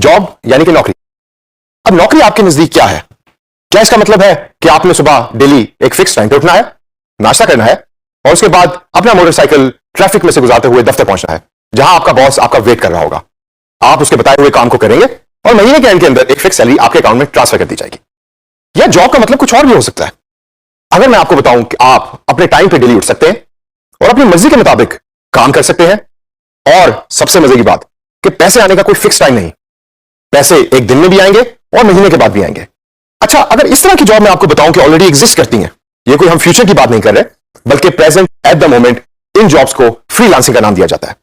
Job यानी कि नौकरी। अब नौकरी आपके नजदीक क्या है? क्या इसका मतलब है कि आपने सुबह डेली एक फिक्स टाइम पे उठना है, नाश्ता करना है और उसके बाद अपना मोटरसाइकिल ट्रैफिक में से गुजारते हुए दफ्तर पहुंचना है, जहां आपका बॉस आपका वेट कर रहा होगा। आप उसके बताए हुए काम को करेंगे और महीने के एंड के अंदर एक फिक्स सैलरी आपके अकाउंट में ट्रांसफर कर दी जाएगी। यह जॉब का मतलब कुछ और भी हो सकता है। अगर मैं आपको बताऊं कि आप अपने टाइम पे डेली उठ सकते हैं और अपनी मर्जी के मुताबिक काम कर सकते हैं, और सबसे मजे की बात कि पैसे आने का कोई फिक्स टाइम नहीं, पैसे एक दिन में भी आएंगे और महीने के बाद भी आएंगे। अच्छा, अगर इस तरह की जॉब मैं आपको बताऊं कि ऑलरेडी एग्जिस्ट करती हैं, ये कोई हम फ्यूचर की बात नहीं कर रहे, बल्कि present at the moment, in jobs को फ्रीलांसिंग का नाम दिया जाता है।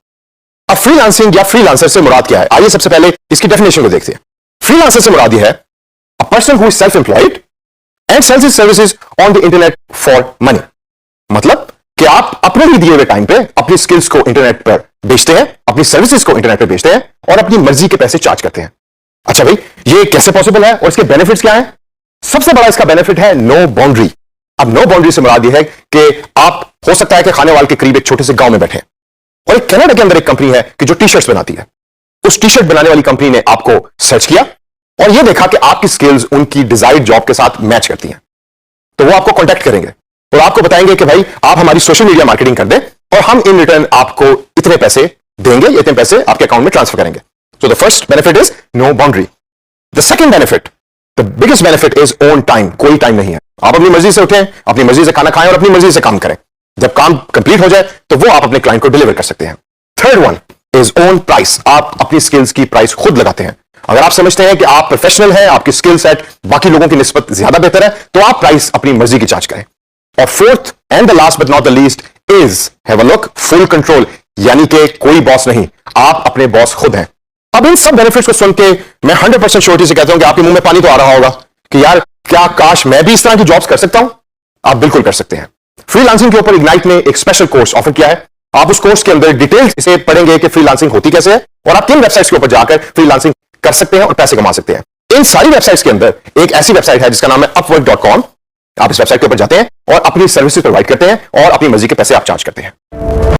अब फ्रीलांसिंग या फ्रीलांसर से मुराद क्या है? आइए सबसे पहले इसकी डेफिनेशन को देखते हैं। फ्रीलांसर से मुराद यह है a person who is self employed and sales his services on the internet for money. मतलब कि आप अपने ही दिए हुए टाइम पे अपनी स्किल्स को इंटरनेट पर बेचते हैं, अपनी सर्विसेज को इंटरनेट पर बेचते हैं और अपनी मर्जी के पैसे चार्ज करते हैं। अच्छा भाई, ये कैसे पॉसिबल है और इसके बेनिफिट्स क्या हैं? सबसे बड़ा इसका बेनिफिट है नो बाउंड्री। अब नो बाउंड्री से मुराद यह है कि आप हो सकता है कि खानेवाल के करीब एक छोटे से गांव में बैठे और एक कनाडा के अंदर एक कंपनी है कि जो टी शर्ट्स बनाती है। उस टी शर्ट बनाने वाली कंपनी ने आपको सर्च किया और यह देखा कि आपकी स्किल्स उनकी डिजायर्ड जॉब के साथ मैच करती हैं, तो वो आपको कांटेक्ट करेंगे और आपको बताएंगे कि भाई आप हमारी सोशल मीडिया मार्केटिंग कर दें और हम इन रिटर्न आपको इतने पैसे देंगे, इतने पैसे आपके अकाउंट में ट्रांसफर करेंगे। So the first benefit is no boundary. The second benefit, the biggest benefit is own time. कोई टाइम नहीं है, आप अपनी मर्जी से उठें, अपनी मर्जी से खाना खाएं और अपनी मर्जी से काम करें। जब काम कंप्लीट हो जाए तो वो आप अपने क्लाइंट को डिलीवर कर सकते हैं। Third one is own price. आप अपनी स्किल्स की प्राइस खुद लगाते हैं। अगर आप समझते हैं कि आप प्रोफेशनल हैं, आपकी स्किल सेट बाकी लोगों की निस्बत ज्यादा बेहतर है, तो आप प्राइस अपनी मर्जी की चार्ज करें। और fourth and the last but not the least is have a look, full control, यानी कि कोई बॉस नहीं, आप अपने बॉस खुद हैं। अब इन सब बेनिफिट्स को सुन के मैं 100% श्योरिटी से कहता हूं कि आपके मुंह में पानी तो आ रहा होगा कि यार क्या काश मैं भी इस तरह की जॉब्स कर सकता हूं। आप बिल्कुल कर सकते हैं। फ्रीलांसिंग के ऊपर इग्नाइट ने एक स्पेशल कोर्स ऑफर किया है। आप उस कोर्स के अंदर डिटेल से पढ़ेंगे कि फ्रीलांसिंग होती कैसे है और आप किन वेबसाइट्स के ऊपर जाकर फ्रीलांसिंग कर सकते हैं और पैसे कमा सकते हैं। इन सारी वेबसाइट्स के अंदर एक ऐसी वेबसाइट है जिसका नाम है upwork.com। आप इस वेबसाइट के ऊपर जाते हैं और अपनी सर्विसेज प्रोवाइड करते हैं और अपनी मर्जी के पैसे आप चार्ज करते हैं।